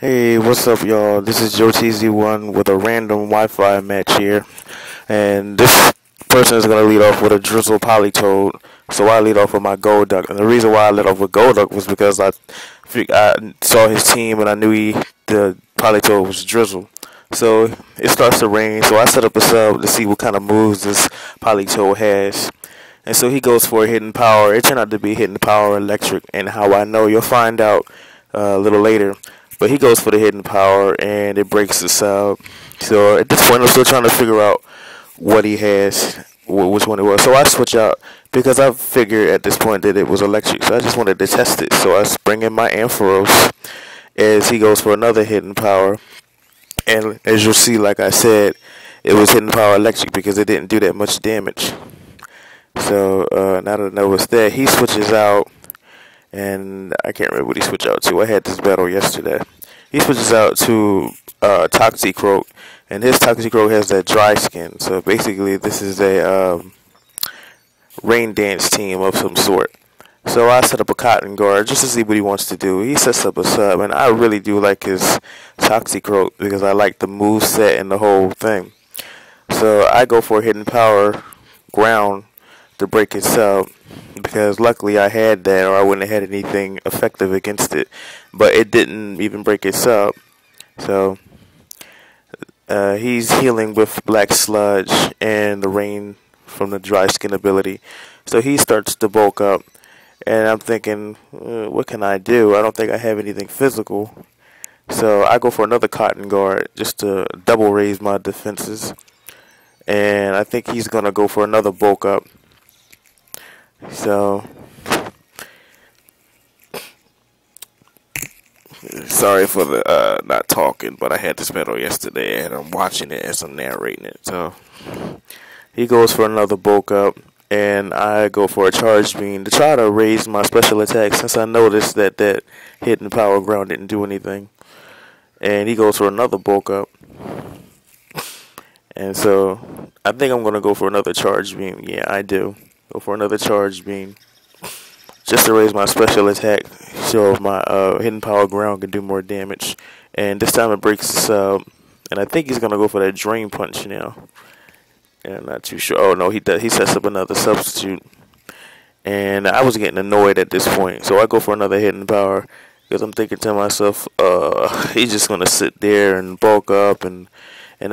Hey, what's up, y'all? This is jolty with a random Wi-Fi match here, and this person is gonna lead off with a drizzle politoed. So I lead off with my gold duck, and the reason why I led off with gold duck was because I saw his team and I knew the politoed was drizzle. So it starts to rain, so I set up a sub to see what kind of moves this politoed has. And so he goes for a hidden power. It turned out to be hidden power electric, and how I know, you'll find out a little later. But he goes for the hidden power, and it breaks the sub. So at this point, I'm still trying to figure out what he has, which one it was. So I switch out because I figured at this point that it was electric. So I just wanted to test it. So I bring in my Ampharos as he goes for another hidden power. And as you'll see, like I said, it was hidden power electric because it didn't do that much damage. So now that I know it's there, he switches out. And I can't remember what he switched out to. I had this battle yesterday. He switches out to Toxicroak, and his Toxicroak has that dry skin. So basically, this is a rain dance team of some sort. So I set up a cotton guard just to see what he wants to do. He sets up a sub, and I really do like his Toxicroak because I like the move set and the whole thing. So I go for a hidden power ground to break his sub, because luckily I had that, or I wouldn't have had anything effective against it. But it didn't even break his sub. So he's healing with black sludge and the rain from the dry skin ability. So he starts to bulk up, and I'm thinking, what can I do? I don't think I have anything physical. So I go for another cotton guard just to double raise my defenses. And I think he's gonna go for another bulk up. So, sorry for the not talking, but I had this battle yesterday and I'm watching it as I'm narrating it. So, he goes for another bulk up, and I go for a charge beam to try to raise my special attack since I noticed that hidden power ground didn't do anything. And he goes for another bulk up. And so, I think I'm going to go for another charge beam. Yeah, I do. Go for another charge beam just to raise my special attack, so my hidden power ground can do more damage. And this time it breaks the sub, and I think he's gonna go for that drain punch now. And I'm not too sure. Oh no, he does. He sets up another substitute, and I was getting annoyed at this point, so I go for another hidden power because I'm thinking to myself, he's just gonna sit there and bulk up. And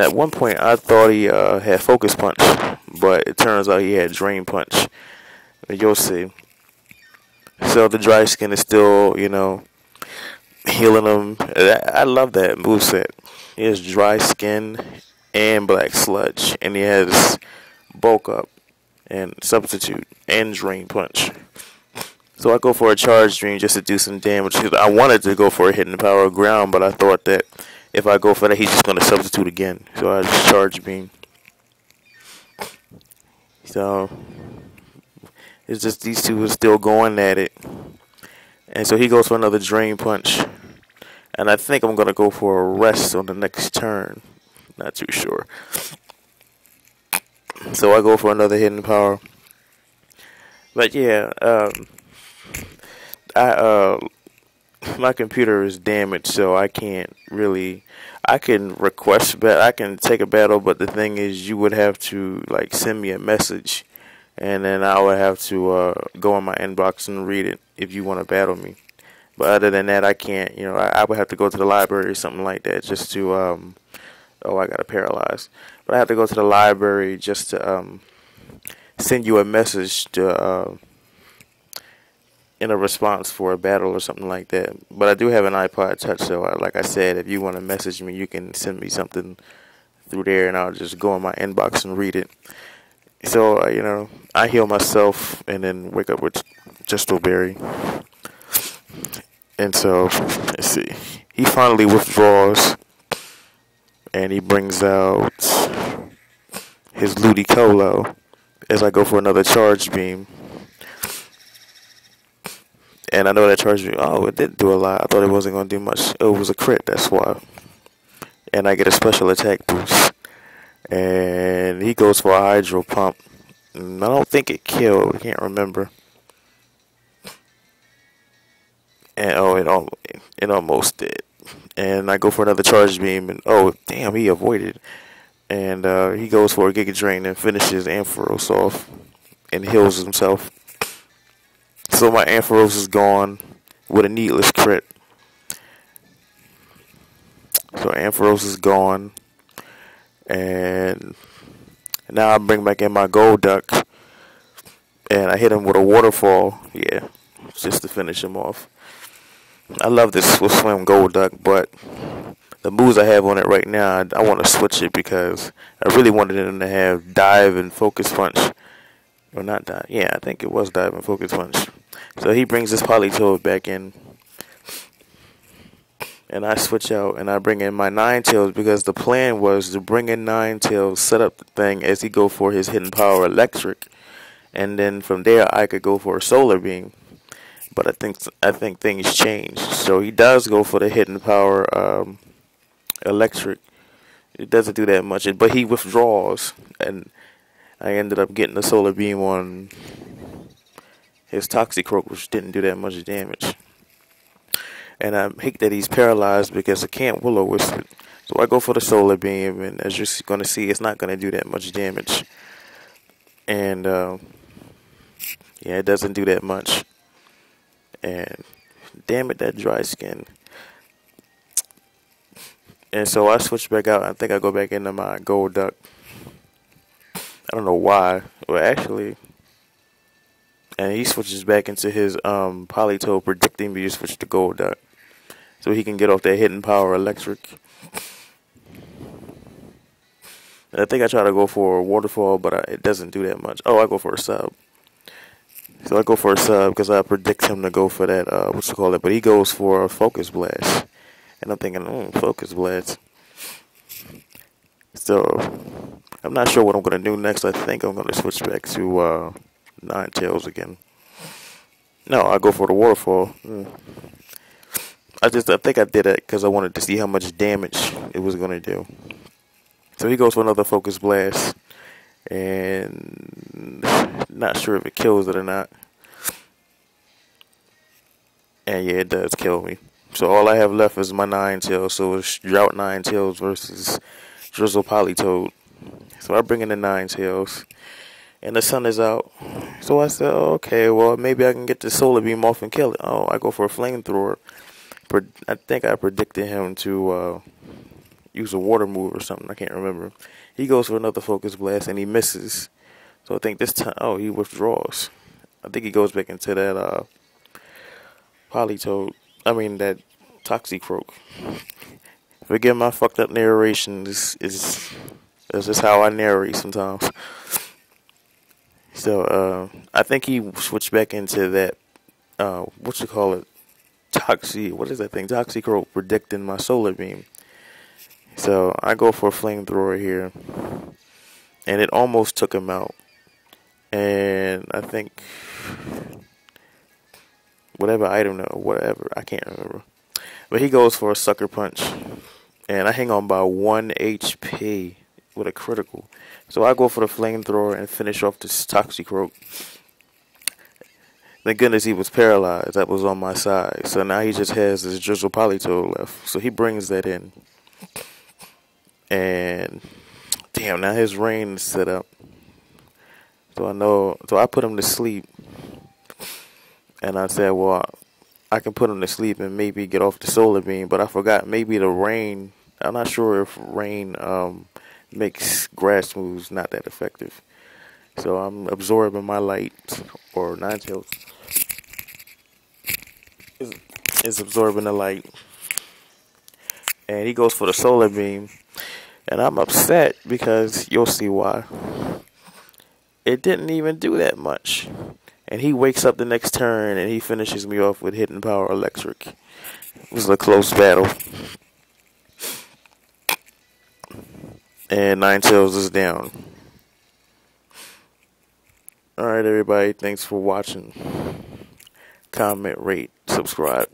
at one point I thought he had focus punch, but it turns out he had drain punch. You'll see. So the dry skin is still, healing him. I love that moveset. He has dry skin and black sludge, and he has bulk up and substitute and drain punch. So I go for a charge dream just to do some damage. I wanted to go for a hidden power ground, but I thought that if I go for that, he's just going to substitute again. So I just charge beam. So it's just these two are still going at it. And so he goes for another drain punch. And I think I'm going to go for a rest on the next turn. Not too sure. So I go for another hidden power. But yeah, my computer is damaged, so I can't really. I can request I can take a battle, but the thing is, you would have to send me a message, and then I would have to go in my inbox and read it if you want to battle me. But other than that, I can't. I would have to go to the library or something like that just to. Oh, I got a paralyzed. But I have to go to the library just to send you a message to. In a response for a battle or something like that. But I do have an iPod Touch, so like I said, if you want to message me, you can send me something through there, and I'll just go in my inbox and read it. So, I heal myself and then wake up with Justleberry. And so, let's see. He finally withdraws, and he brings out his Ludicolo as I go for another charge beam. And I know that charge beam, it didn't do a lot. I thought it wasn't going to do much. It was a crit, that's why. And I get a special attack boost. And he goes for a hydro pump. And I don't think it killed. I can't remember. And it almost did. and I go for another charge beam, and oh damn, he avoided, and he goes for a Giga Drain and finishes Ampharos off and heals himself. So my Ampharos is gone with a needless crit. So Ampharos is gone, and now I bring back in my gold duck, and I hit him with a waterfall, yeah, just to finish him off. I love this Swift Swim gold duck, but the moves I have on it right now, I want to switch it because I really wanted him to have dive and focus punch. Or not dive, yeah, I think it was dive and focus punch. So he brings this politoed back in, and I switch out and I bring in my ninetales because the plan was to bring in ninetales, set up the thing as he go for his hidden power electric, and then from there I could go for a solar beam. But I think things changed. So he does go for the hidden power electric. It doesn't do that much, but he withdraws, and I ended up getting the solar beam on his Toxicroak, which didn't do that much damage. And I hate that he's paralyzed because I can't Will-O-Wisp it. So I go for the solar beam, and as you're going to see, it's not going to do that much damage. And yeah, it doesn't do that much. And damn it, that dry skin. And so I switch back out. I think I go back into my gold duck. I don't know why. Well, actually, and he switches back into his politoed, predicting me to switch to gold duck, so he can get off that hidden power electric. And I think I try to go for a waterfall, but it doesn't do that much. Oh, I go for a sub. So I go for a sub because I predict him to go for that, but he goes for a focus blast. And I'm thinking, focus blast. So I'm not sure what I'm going to do next. I think I'm going to switch back to ninetales again. No, I go for the waterfall. I think I did it because I wanted to see how much damage it was going to do. So he goes for another focus blast. And not sure if it kills it or not. And yeah, it does kill me. So all I have left is my ninetales. So it's drought ninetales versus drizzle politoed. So I bring in the ninetales, and the sun is out. So I said, oh, okay, well maybe I can get the solar beam off and kill it. Oh, I go for a flamethrower. I think I predicted him to use a water move or something. I can't remember. He goes for another focus blast and he misses. So I think this time, he withdraws. I think he goes back into that politoed. That Toxicroak. Forgive my fucked up narration. This is just how I narrate sometimes. So I think he switched back into that what is that thing? Toxicroak predicting my solar beam. So I go for a flamethrower here, and it almost took him out. And I think whatever item or whatever, I can't remember. But he goes for a sucker punch, and I hang on by 1 HP with a critical. So I go for the flamethrower and finish off this Toxicroak. Thank goodness he was paralyzed. That was on my side. So now he just has this drizzle politoed left. So he brings that in. And damn, now his rain is set up. So I put him to sleep. And I said, well, I can put him to sleep and maybe get off the solar beam. But I forgot, maybe the rain, I'm not sure if rain makes grass moves not that effective. So I'm absorbing my light, or ninetales is absorbing the light. And he goes for the solar beam. And I'm upset because you'll see why. It didn't even do that much. And he wakes up the next turn and he finishes me off with hidden power electric. It was a close battle. And ninetales is down. Alright everybody, thanks for watching. Comment, rate, subscribe.